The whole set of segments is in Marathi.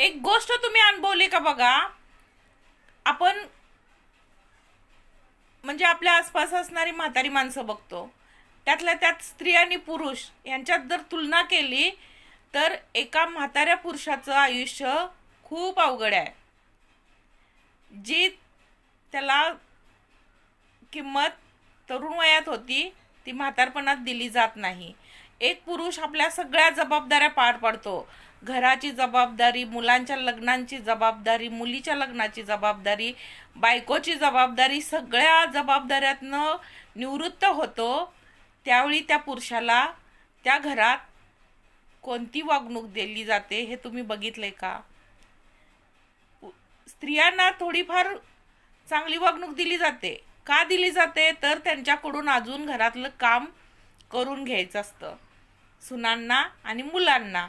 एक गोष्ट तुम्ही अनुभवली का बघा. आपण म्हणजे आपल्या आसपास असणारी म्हातारी माणसं बघतो, त्यातल्या त्यात स्त्री आणि पुरुष यांच्यात जर तुलना केली तर एका म्हाताऱ्या पुरुषाचं आयुष्य खूप अवघड आहे. जी त्याला किंमत तरुण वयात होती ती म्हातारपणात दिली जात नाही. एक पुरुष आपल्या सगळ्या जबाबदाऱ्या पार पाडतो. घराची जबाबदारी, मुलांच्या लग्नांची जबाबदारी, मुलीच्या लग्नाची जबाबदारी, बायकोची जबाबदारी, सगळ्या जबाबदाऱ्यातनं निवृत्त होतो. त्यावेळी त्या पुरुषाला त्या घरात कोणती वागणूक दिली जाते हे तुम्ही बघितले का? स्त्रियांना थोडीफार चांगली वागणूक दिली जाते. का दिली जाते? तर त्यांच्याकडून अजून घरातलं काम करून घ्यायचं असतं सुनांना आणि मुलांना,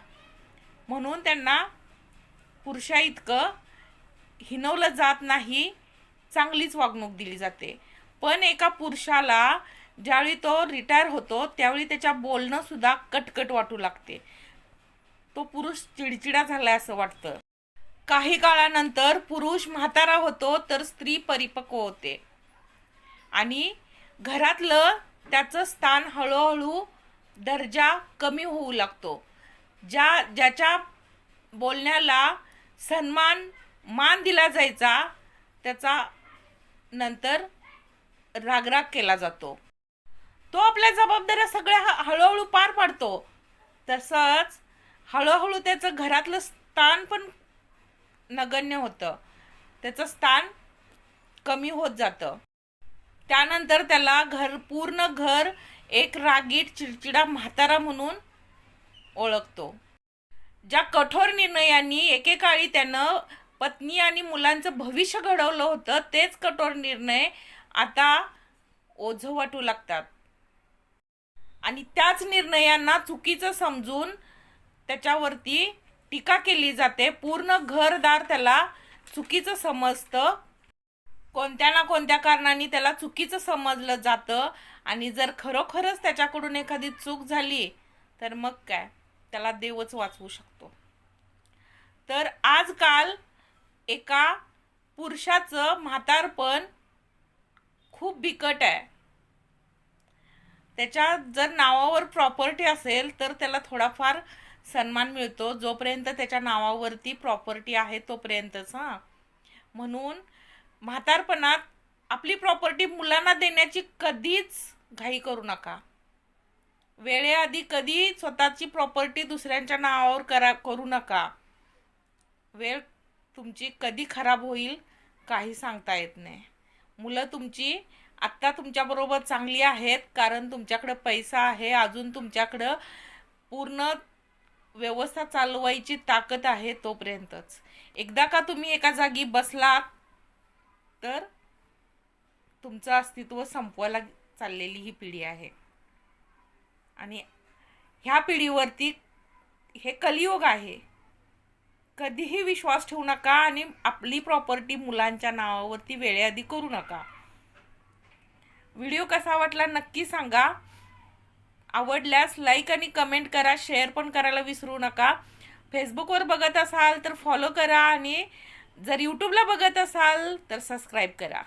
म्हणून त्यांना पुरुषा इतकं हिनवलं जात नाही, चांगलीच वागणूक दिली जाते. पण एका पुरुषाला ज्यावेळी तो रिटायर होतो त्यावेळी त्याच्या बोलणं सुद्धा कटकट वाटू लागते. तो पुरुष चिडचिडा झालाय असं वाटतं. काही काळानंतर पुरुष म्हातारा होतो तर स्त्री परिपक्व होते आणि घरातलं त्याचं स्थान हळूहळू दर्जा कमी होऊ लागतो. ज्याच्या बोलण्याला सन्मान मान दिला जायचा त्याचा नंतर रागराग केला जातो. तो आपल्या जबाबदाऱ्या सगळ्या हळूहळू पार पाडतो. तसंच हळूहळू त्याचं घरातलं स्थान पण नगण्य होतं, त्याचं स्थान कमी होत जातं. त्यानंतर त्याला पूर्ण घर एक रागीट चिडचिडा म्हातारा म्हणून ओळखतो. ज्या कठोर निर्णयांनी एकेकाळी त्यानं पत्नी आणि मुलांचं भविष्य घडवलं होतं तेच कठोर निर्णय आता ओझं वाटू लागतात आणि त्याच निर्णयांना चुकीचं समजून त्याच्यावरती टीका केली जाते. पूर्ण घरदार त्याला चुकीचं समजतं. कोणत्या ना कोणत्या कारणाने त्याला चुकीचं समजलं जातं आणि जर खरोखरच त्याच्याकडून एखादी चूक झाली तर मग काय, त्याला देवच वाचवू शकतो. तर आजकाल एका पुरुषाचं म्हातारपण खूप बिकट आहे. त्याच्या जर नावावर प्रॉपर्टी असेल तर त्याला थोडाफार सन्मान मिळतो, जोपर्यंत त्याच्या नावावरती प्रॉपर्टी आहे तोपर्यंतच. म्हणून म्हातारपणात आपली प्रॉपर्टी मुलांना देण्याची कधीच घाई करू नका. वेळेआधी कधी स्वतःची प्रॉपर्टी दुसऱ्यांच्या नावावर करू नका. वेळ तुमची कधी खराब होईल काही सांगता येत नाही. मुलं तुमची आत्ता तुमच्याबरोबर चांगली आहेत कारण तुमच्याकडे पैसा आहे, अजून तुमच्याकडं पूर्ण व्यवस्था चालवायची ताकद आहे तोपर्यंतच. एकदा का तुम्ही एका जागी बसलात तर तुमचं अस्तित्व संपवायला चाललेली ही पिढी आहे आणि ह्या पिढीवरती हे कलियुग आहे. कधीही विश्वास ठेवू नका आणि आपली प्रॉपर्टी मुलांच्या नावावरती वेळेआधी करू नका. व्हिडिओ कसा वाटला नक्की सांगा. आवडल्यास लाईक आणि कमेंट करा, शेअर पण करायला विसरू नका. फेसबुकवर बघत असाल तर फॉलो करा आणि जर यूट्यूबला बघत असाल तर सबस्क्राईब करा.